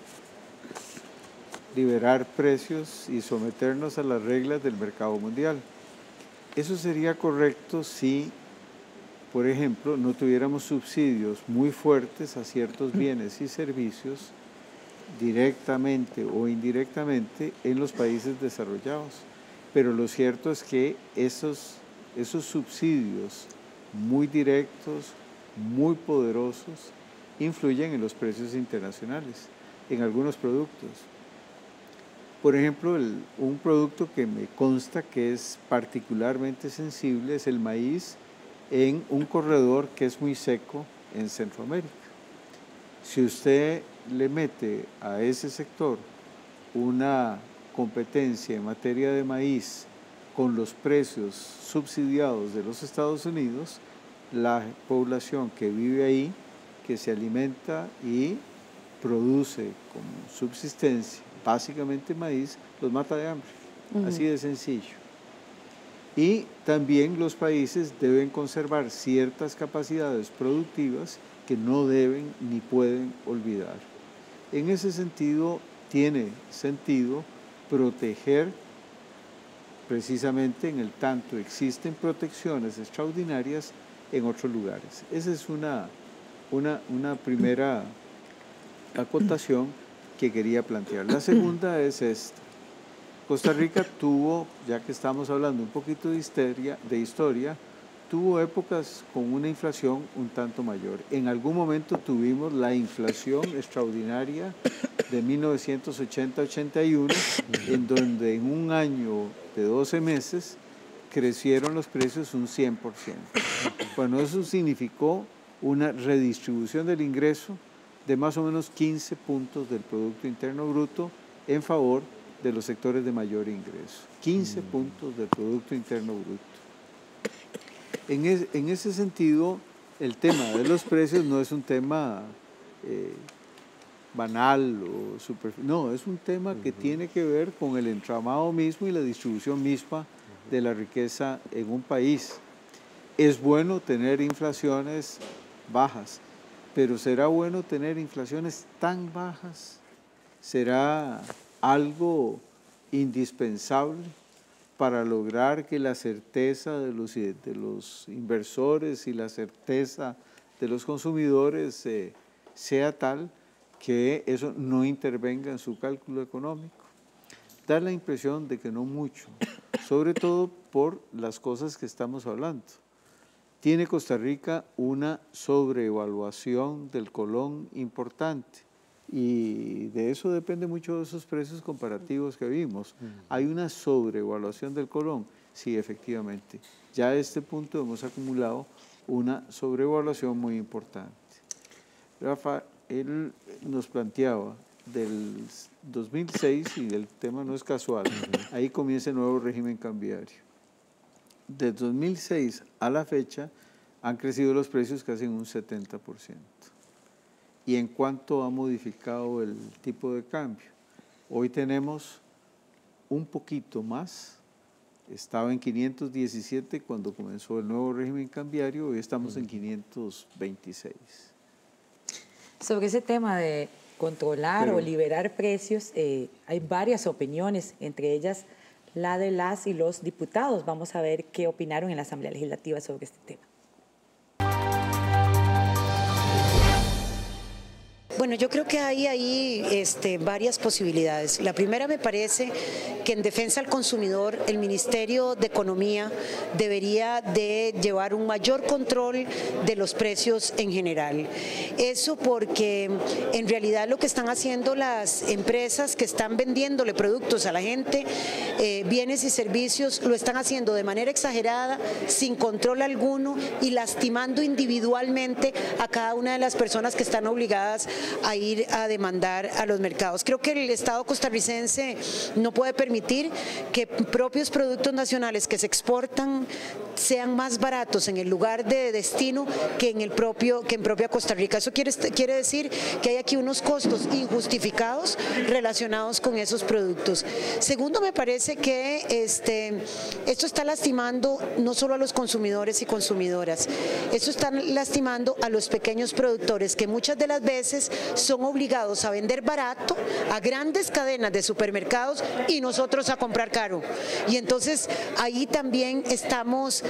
liberar precios y someternos a las reglas del mercado mundial. Eso sería correcto si, por ejemplo, no tuviéramos subsidios muy fuertes a ciertos bienes y servicios directamente o indirectamente en los países desarrollados. Pero lo cierto es que esos subsidios muy directos, muy poderosos, influyen en los precios internacionales, en algunos productos. Por ejemplo, un producto que me consta que es particularmente sensible es el maíz en un corredor que es muy seco en Centroamérica. Si usted le mete a ese sector una competencia en materia de maíz con los precios subsidiados de los Estados Unidos, la población que vive ahí, que se alimenta y produce como subsistencia básicamente maíz, los mata de hambre, así de sencillo. Y también los países deben conservar ciertas capacidades productivas que no deben ni pueden olvidar. En ese sentido, tiene sentido proteger precisamente en el tanto existen protecciones extraordinarias en otros lugares. Esa es una primera acotación que quería plantear. La segunda es esta. Costa Rica tuvo, ya que estamos hablando un poquito de historia, tuvo épocas con una inflación un tanto mayor. En algún momento tuvimos la inflación extraordinaria de 1980-81, en donde en un año de 12 meses crecieron los precios un 100%. Bueno, eso significó una redistribución del ingreso de más o menos 15 puntos del Producto Interno Bruto en favor de los sectores de mayor ingreso. 15 puntos del Producto Interno Bruto. En ese sentido, el tema de los precios no es un tema banal o superficial. No, es un tema que tiene que ver con el entramado mismo y la distribución misma de la riqueza en un país. Es bueno tener inflaciones bajas, pero ¿será bueno tener inflaciones tan bajas? ¿Será algo indispensable para lograr que la certeza de los inversores y la certeza de los consumidores sea tal que eso no intervenga en su cálculo económico? Da la impresión de que no mucho, sobre todo por las cosas que estamos hablando. Tiene Costa Rica una sobreevaluación del colón importante y de eso depende mucho de esos precios comparativos que vimos. ¿Hay una sobreevaluación del colón? Sí, efectivamente. Ya a este punto hemos acumulado una sobreevaluación muy importante. Rafa, él nos planteaba del 2006, y el tema no es casual, ahí comienza el nuevo régimen cambiario. De 2006 a la fecha han crecido los precios casi en un 70%. ¿Y en cuánto ha modificado el tipo de cambio? Hoy tenemos un poquito más, estaba en 517 cuando comenzó el nuevo régimen cambiario, hoy estamos en 526. Sobre ese tema de controlar o liberar precios, hay varias opiniones, entre ellas la de las y los diputados. Vamos a ver qué opinaron en la Asamblea Legislativa sobre este tema. Bueno, yo creo que hay ahí varias posibilidades. La primera, me parece que en defensa al consumidor el Ministerio de Economía debería de llevar un mayor control de los precios en general. Eso porque en realidad lo que están haciendo las empresas que están vendiéndole productos a la gente, bienes y servicios, lo están haciendo de manera exagerada, sin control alguno y lastimando individualmente a cada una de las personas que están obligadas a ir a demandar a los mercados. Creo que el Estado costarricense no puede permitir permitir que propios productos nacionales que se exportan sean más baratos en el lugar de destino que en propia Costa Rica. Eso quiere decir que hay aquí unos costos injustificados relacionados con esos productos. Segundo, me parece que esto está lastimando no solo a los consumidores y consumidoras, esto está lastimando a los pequeños productores que muchas de las veces son obligados a vender barato a grandes cadenas de supermercados y nosotros a comprar caro. Y entonces ahí también estamos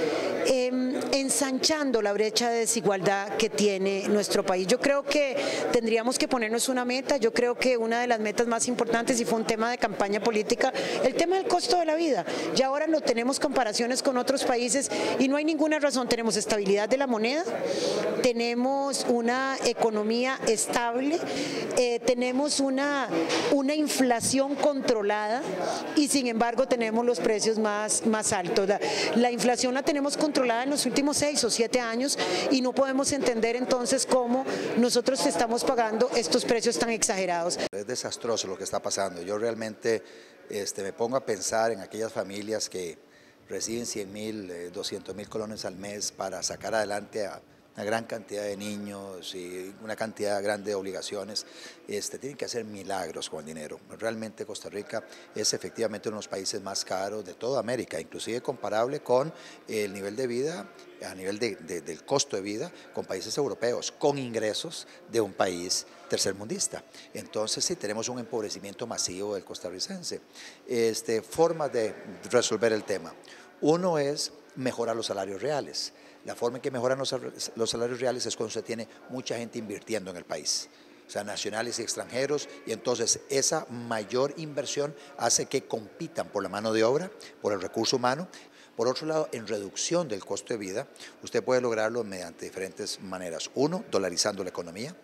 ensanchando la brecha de desigualdad que tiene nuestro país. Yo creo que tendríamos que ponernos una meta. Yo creo que una de las metas más importantes, y fue un tema de campaña política, el tema del costo de la vida. Ya ahora no tenemos comparaciones con otros países y no hay ninguna razón. Tenemos estabilidad de la moneda, tenemos una economía estable, tenemos una inflación controlada y sin embargo tenemos los precios más altos. La inflación la tenemos controlada en los últimos 6 o 7 años y no podemos entender entonces cómo nosotros estamos pagando estos precios tan exagerados. Es desastroso lo que está pasando. Yo realmente me pongo a pensar en aquellas familias que reciben 100.000, 200.000 colones al mes para sacar adelante a una gran cantidad de niños y una cantidad grande de obligaciones. Tienen que hacer milagros con el dinero. Realmente Costa Rica es efectivamente uno de los países más caros de toda América, inclusive comparable con el nivel de vida, a nivel del costo de vida, con países europeos, con ingresos de un país tercermundista. Entonces sí, tenemos un empobrecimiento masivo del costarricense. Formas de resolver el tema. Uno es mejorar los salarios reales. La forma en que mejoran los salarios reales es cuando se tiene mucha gente invirtiendo en el país, o sea, nacionales y extranjeros, y entonces esa mayor inversión hace que compitan por la mano de obra, por el recurso humano. Por otro lado, en reducción del costo de vida, usted puede lograrlo mediante diferentes maneras. Uno, dolarizando la economía.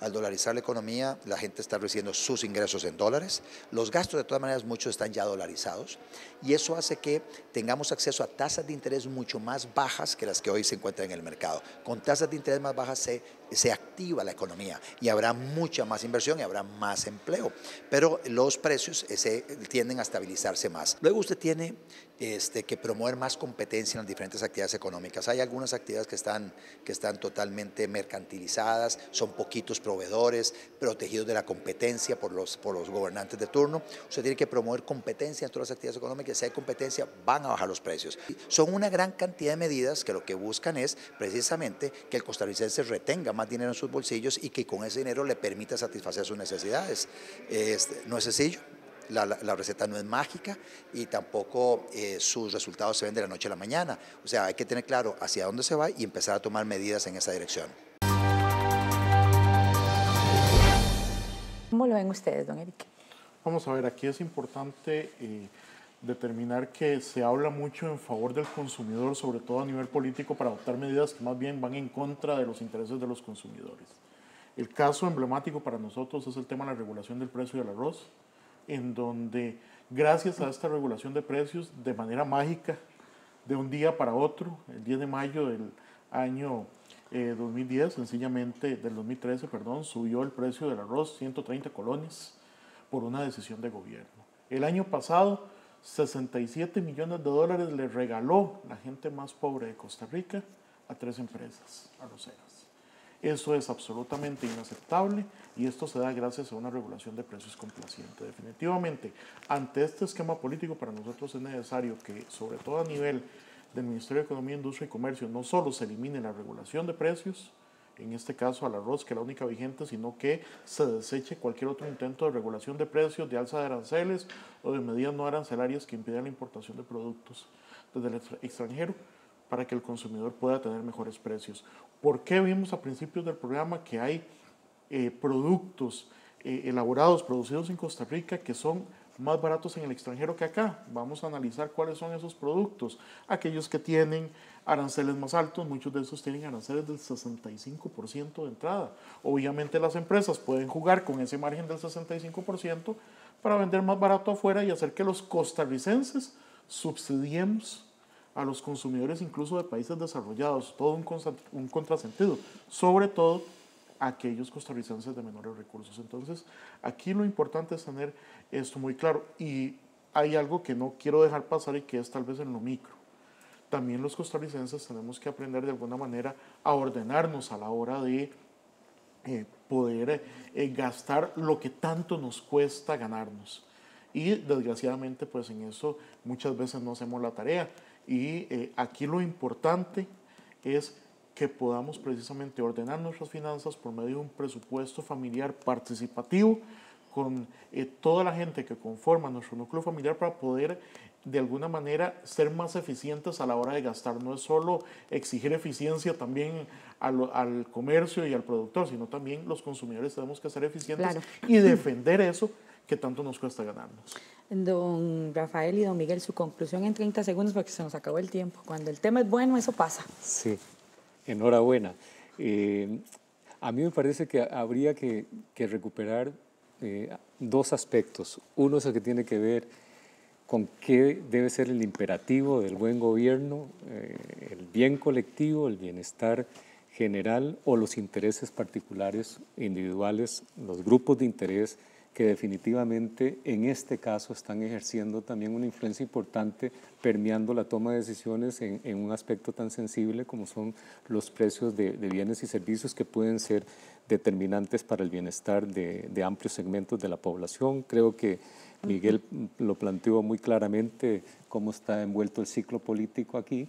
Al dolarizar la economía, la gente está recibiendo sus ingresos en dólares. Los gastos, de todas maneras, muchos están ya dolarizados. Y eso hace que tengamos acceso a tasas de interés mucho más bajas que las que hoy se encuentran en el mercado. Con tasas de interés más bajas se activa la economía y habrá mucha más inversión y habrá más empleo. Pero los precios tienden a estabilizarse más. Luego usted tiene que promover más competencia en las diferentes actividades económicas. Hay algunas actividades que están totalmente mercantilizadas, son poquitos proveedores, protegidos de la competencia por los gobernantes de turno. Usted tiene que promover competencia en todas las actividades económicas. Si hay competencia, van a bajar los precios. Son una gran cantidad de medidas que lo que buscan es precisamente que el costarricense retenga más dinero en sus bolsillos y que con ese dinero le permita satisfacer sus necesidades. No es sencillo. La receta no es mágica y tampoco sus resultados se ven de la noche a la mañana. O sea, hay que tener claro hacia dónde se va y empezar a tomar medidas en esa dirección. ¿Cómo lo ven ustedes, don Eric? Vamos a ver, aquí es importante determinar que se habla mucho en favor del consumidor, sobre todo a nivel político, para adoptar medidas que más bien van en contra de los intereses de los consumidores. El caso emblemático para nosotros es el tema de la regulación del precio del arroz, en donde gracias a esta regulación de precios, de manera mágica, de un día para otro, el 10 de mayo del año 2010, sencillamente del 2013, perdón, subió el precio del arroz 130 colones por una decisión de gobierno. El año pasado, 67 millones de dólares le regaló la gente más pobre de Costa Rica a 3 empresas arroceras. Eso es absolutamente inaceptable y esto se da gracias a una regulación de precios complaciente. Definitivamente, ante este esquema político, para nosotros es necesario que, sobre todo a nivel del Ministerio de Economía, Industria y Comercio, no solo se elimine la regulación de precios, en este caso al arroz, que es la única vigente, sino que se deseche cualquier otro intento de regulación de precios, de alza de aranceles o de medidas no arancelarias que impidan la importación de productos desde el extranjero, para que el consumidor pueda tener mejores precios. ¿Por qué vimos a principios del programa que hay productos elaborados, producidos en Costa Rica, que son más baratos en el extranjero que acá? Vamos a analizar cuáles son esos productos. Aquellos que tienen aranceles más altos, muchos de esos tienen aranceles del 65% de entrada. Obviamente las empresas pueden jugar con ese margen del 65% para vender más barato afuera y hacer que los costarricenses subsidiemos a los consumidores incluso de países desarrollados, todo un contrasentido, sobre todo a aquellos costarricenses de menores recursos. Entonces, aquí lo importante es tener esto muy claro y hay algo que no quiero dejar pasar y que es tal vez en lo micro. También los costarricenses tenemos que aprender de alguna manera a ordenarnos a la hora de poder gastar lo que tanto nos cuesta ganarnos. Y desgraciadamente pues en eso muchas veces no hacemos la tarea. Y aquí lo importante es que podamos precisamente ordenar nuestras finanzas por medio de un presupuesto familiar participativo con toda la gente que conforma nuestro núcleo familiar para poder de alguna manera ser más eficientes a la hora de gastar. No es solo exigir eficiencia también al comercio y al productor, sino también los consumidores tenemos que ser eficientes, claro, y defender eso que tanto nos cuesta ganarnos. Don Rafael y don Miguel, su conclusión en 30 segundos porque se nos acabó el tiempo. Cuando el tema es bueno, eso pasa. Sí, enhorabuena. A mí me parece que habría que recuperar dos aspectos. Uno es el que tiene que ver con qué debe ser el imperativo del buen gobierno, el bien colectivo, el bienestar general o los intereses particulares individuales, los grupos de interés que definitivamente en este caso están ejerciendo también una influencia importante, permeando la toma de decisiones en un aspecto tan sensible como son los precios de bienes y servicios que pueden ser determinantes para el bienestar de amplios segmentos de la población. Creo que Miguel lo planteó muy claramente cómo está envuelto el ciclo político aquí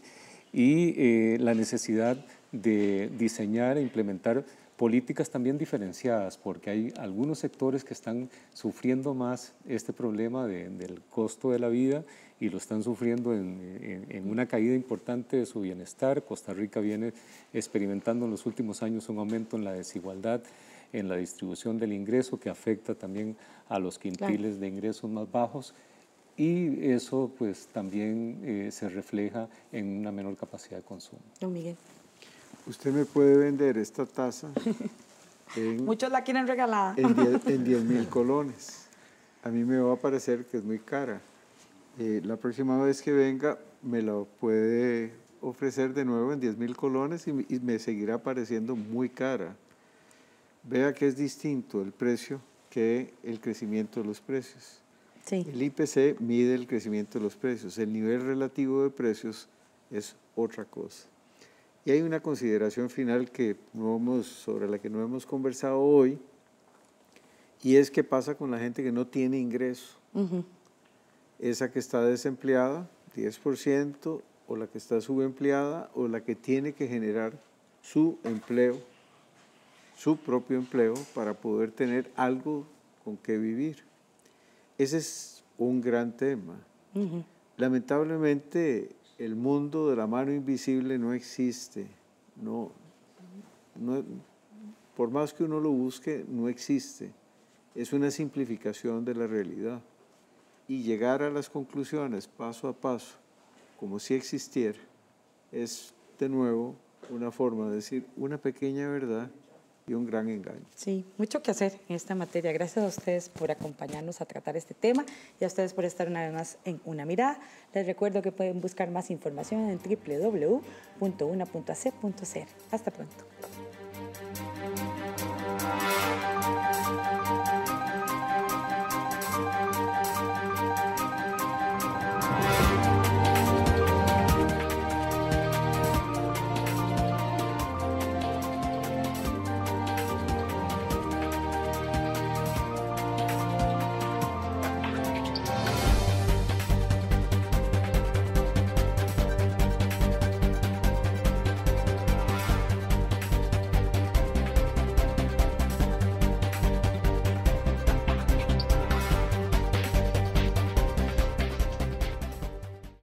y la necesidad de diseñar e implementar políticas también diferenciadas, porque hay algunos sectores que están sufriendo más este problema del costo de la vida y lo están sufriendo en una caída importante de su bienestar. Costa Rica viene experimentando en los últimos años un aumento en la desigualdad, en la distribución del ingreso que afecta también a los quintiles de ingresos más bajos y eso pues también se refleja en una menor capacidad de consumo. Don Miguel. Usted me puede vender esta taza muchos la quieren regalada en 10.000 colones. A mí me va a parecer que es muy cara. La próxima vez que venga me la puede ofrecer de nuevo en 10.000 colones y me seguirá pareciendo muy cara. Vea que es distinto el precio que el crecimiento de los precios. Sí. El IPC mide el crecimiento de los precios, el nivel relativo de precios es otra cosa. Y hay una consideración final sobre la que no hemos conversado hoy, y es qué pasa con la gente que no tiene ingreso. Esa que está desempleada, 10%, o la que está subempleada, o la que tiene que generar su empleo, su propio empleo, para poder tener algo con qué vivir. Ese es un gran tema. Lamentablemente, el mundo de la mano invisible no existe. Por más que uno lo busque, no existe. Es una simplificación de la realidad. Y llegar a las conclusiones paso a paso, como si existiera, es de nuevo una forma de decir una pequeña verdad y un gran engaño. Sí, mucho que hacer en esta materia. Gracias a ustedes por acompañarnos a tratar este tema y a ustedes por estar una vez más en Una Mirada. Les recuerdo que pueden buscar más información en www.una.ac.cr. Hasta pronto.